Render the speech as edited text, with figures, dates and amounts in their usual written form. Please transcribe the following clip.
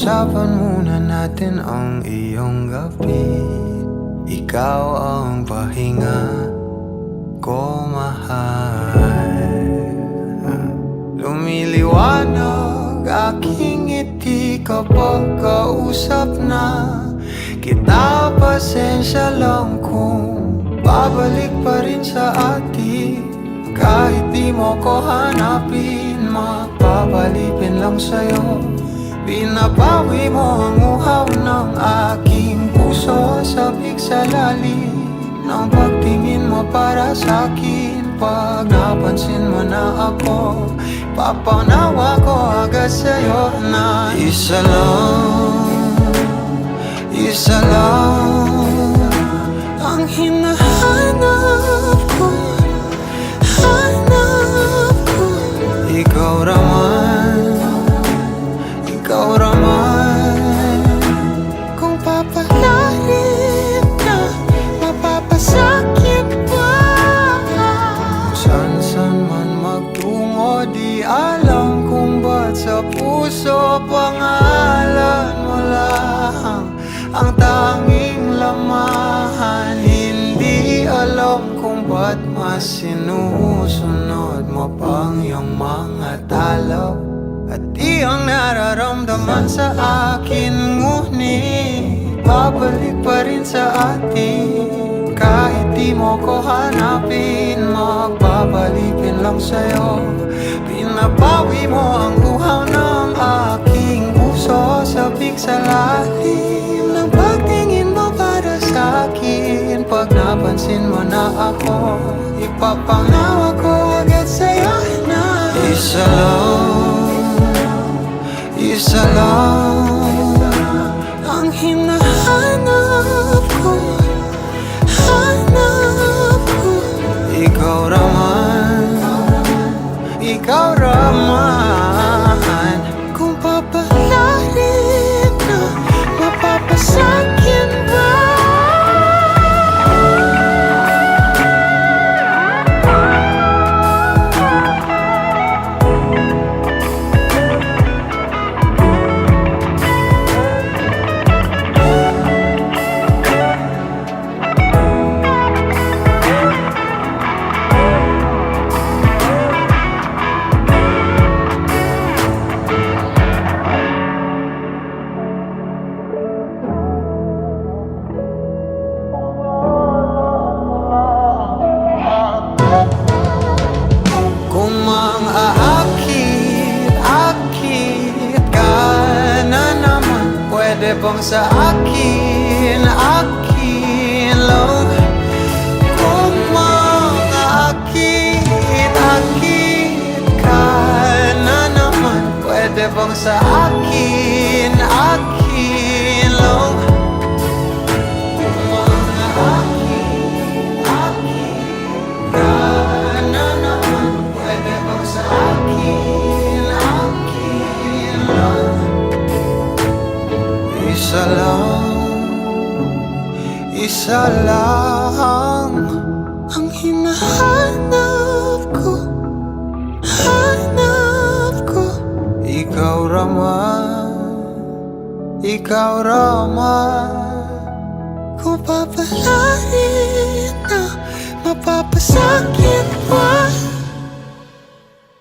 Pag-usapan muna natin ang iyong gabi. Ikaw ang pahinga ko, mahal. Lumiliwanag aking ngiti kapag kausap na kita. Pasensya lang kung babalik pa rin sa atin. Kahit di mo ko hanapin, mapapalipin lang sa'yo. Binabawi mo ang uhaw ng aking puso. Sabik sa lalim ng pagtingin mo para sa'kin. Pag napansin mo na ako, papanawa ko agad sa'yo na isa lang ang hinahanap ko. Ikaw raman. Kung papalalim na, mapapasakit pa. San man magtungo, di alam kung ba't sa puso pangalan mo lang ang tanging lamahan. Hindi alam kung ba't mas sinusunod mo pang iyong mga talo. At di ang nararamdaman sa akin, ngunit babalik pa rin sa atin. Kahit di mo ko hanapin, magpapalipin lang sa'yo. Pinabawi mo ang uhaw ng aking puso. Sabik sa lalim ng pagtingin mo para sa'kin. Pag napansin mo na ako, ipapanawa ko agad sa'yo na isa lang ang hinahanap ko. Ikaw raman. Kung papalalim na, mapapasakit ba? Pwede bang sa akin lang? Kung makaakit ka na naman, pwede bang sa akin lang? Kung makaakit ka na naman, pwede bang sa akin lang? Isa lang ang hinahanap ko. Ikaw raman. Kung papalarin na, mapapasakit pa.